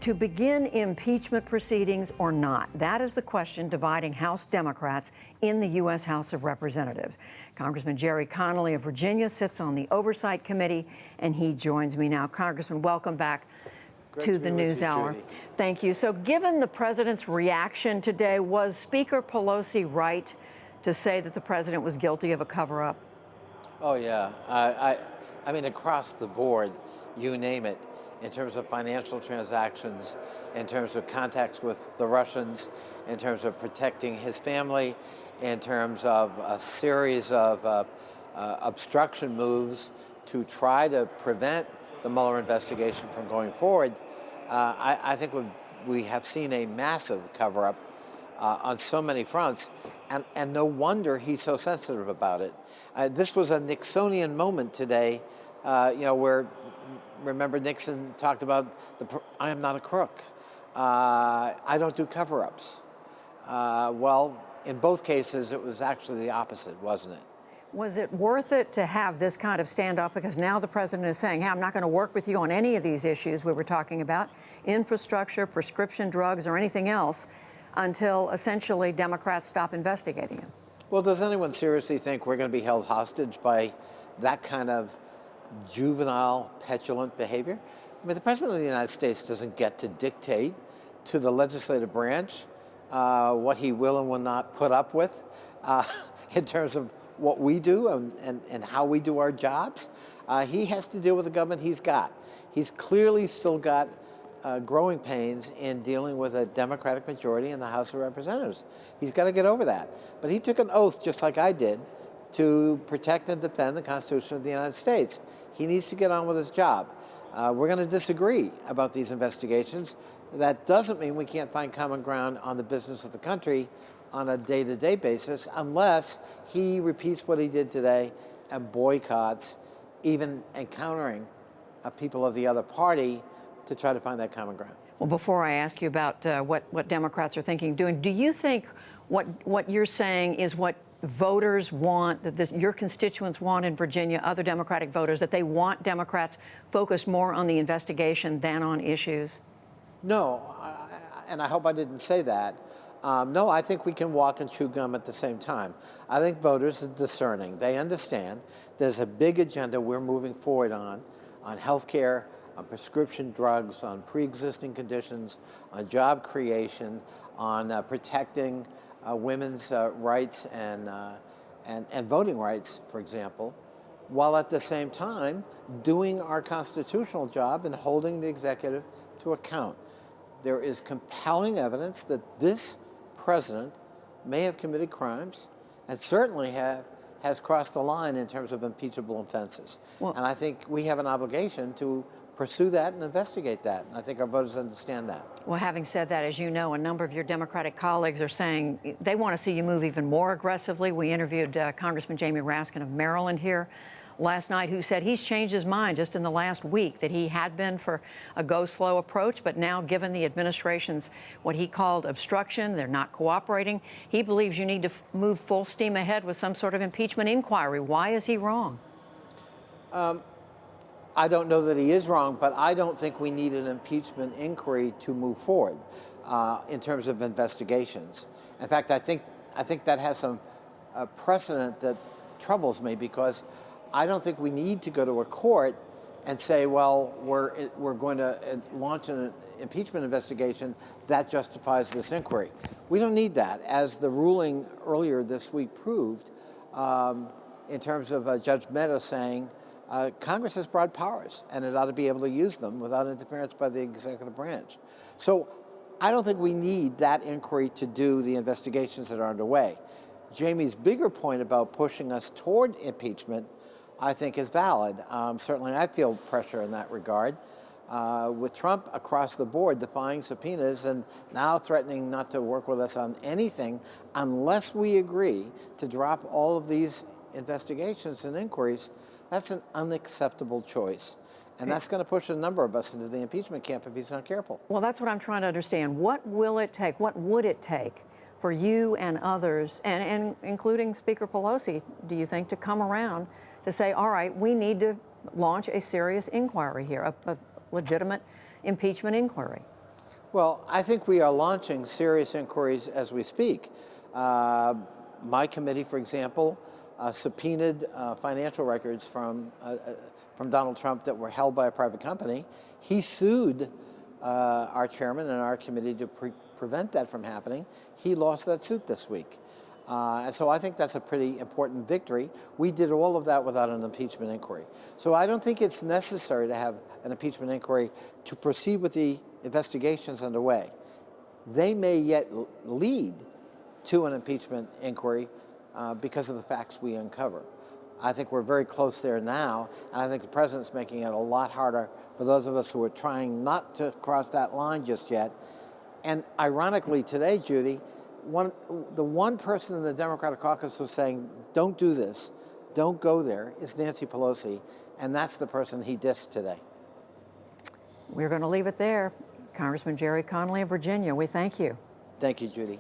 to begin impeachment proceedings or not? That is the question dividing House Democrats in the U.S. House of Representatives. Congressman Gerry Connolly of Virginia sits on the Oversight Committee, and he joins me now. Congressman, welcome back to the NewsHour. Thank you. So given the president's reaction today, was Speaker Pelosi right to say that the president was guilty of a cover-up? Oh, yeah. I mean, across the board, you name it, in terms of financial transactions, in terms of contacts with the Russians, in terms of protecting his family, in terms of a series of obstruction moves to try to prevent the Mueller investigation from going forward. I think we have seen a massive cover-up on so many fronts, and no wonder he's so sensitive about it. This was a Nixonian moment today, where, remember, Nixon talked about, I am not a crook. I don't do cover-ups. Well, in both cases, it was actually the opposite, wasn't it? Was it worth it to have this kind of standoff? Because now the president is saying, hey, I'm not going to work with you on any of these issues we were talking about, infrastructure, prescription drugs, or anything else, until essentially Democrats stop investigating him. Well, does anyone seriously think we're going to be held hostage by that kind of juvenile, petulant behavior? I mean, the president of the United States doesn't get to dictate to the legislative branch what he will and will not put up with in terms of what we do and how we do our jobs. He has to deal with the government he's got. He's clearly still got growing pains in dealing with a Democratic majority in the House of Representatives. He's got to get over that. But he took an oath, just like I did, to protect and defend the Constitution of the United States. He needs to get on with his job. We're going to disagree about these investigations. That doesn't mean we can't find common ground on the business of the country on a day-to-day basis unless he repeats what he did today and boycotts, even encountering people of the other party to try to find that common ground. Well, before I ask you about what Democrats are thinking of doing, do you think what you're saying is what voters want, that your constituents want in Virginia, other Democratic voters, that they want Democrats focused more on the investigation than on issues? No, and I hope I didn't say that. No, I think we can walk and chew gum at the same time. I think voters are discerning. They understand there's a big agenda we're moving forward on health care, on prescription drugs, on pre-existing conditions, on job creation, on protecting women's rights and voting rights, for example, while at the same time doing our constitutional job and holding the executive to account. There is compelling evidence that this president may have committed crimes and certainly has crossed the line in terms of impeachable offenses. Well, and I think we have an obligation to pursue that and investigate that. And I think our voters understand that. Well, having said that, as you know, a number of your Democratic colleagues are saying they want to see you move even more aggressively. We interviewed Congressman Jamie Raskin of Maryland here last night, who said he's changed his mind just in the last week, that he had been for a go-slow approach, but now, given the administration's what he called obstruction, they're not cooperating, he believes you need to move full steam ahead with some sort of impeachment inquiry. Why is he wrong? I don't know that he is wrong, but I don't think we need an impeachment inquiry to move forward in terms of investigations. In fact, I think that has some precedent that troubles me, because I don't think we need to go to a court and say, well, we're going to launch an impeachment investigation that justifies this inquiry. We don't need that, as the ruling earlier this week proved, in terms of Judge Meadows saying Congress has broad powers and it ought to be able to use them without interference by the executive branch. So I don't think we need that inquiry to do the investigations that are underway. Jamie's bigger point about pushing us toward impeachment, I think, is valid. Certainly I feel pressure in that regard. With Trump across the board defying subpoenas and now threatening not to work with us on anything unless we agree to drop all of these investigations and inquiries, that's an unacceptable choice. And that's going to push a number of us into the impeachment camp if he's not careful. Well, that's what I'm trying to understand. What will it take? What would it take for you and others, and including Speaker Pelosi, do you think, to come around to say, all right, we need to launch a serious inquiry here, a legitimate impeachment inquiry? Well, I think we are launching serious inquiries as we speak. My committee, for example, subpoenaed financial records from Donald Trump that were held by a private company. He sued our chairman and our committee to prevent that from happening. He lost that suit this week. And so I think that's a pretty important victory. We did all of that without an impeachment inquiry. So I don't think it's necessary to have an impeachment inquiry to proceed with the investigations underway. They may yet lead to an impeachment inquiry because of the facts we uncover. I think we're very close there now, and I think the president's making it a lot harder for those of us who are trying not to cross that line just yet. And ironically today, Judy, the one person in the Democratic caucus who's saying, don't do this, don't go there, is Nancy Pelosi, and that's the person he dissed today. We're going to leave it there. Congressman Gerry Connolly of Virginia, we thank you. Thank you, Judy.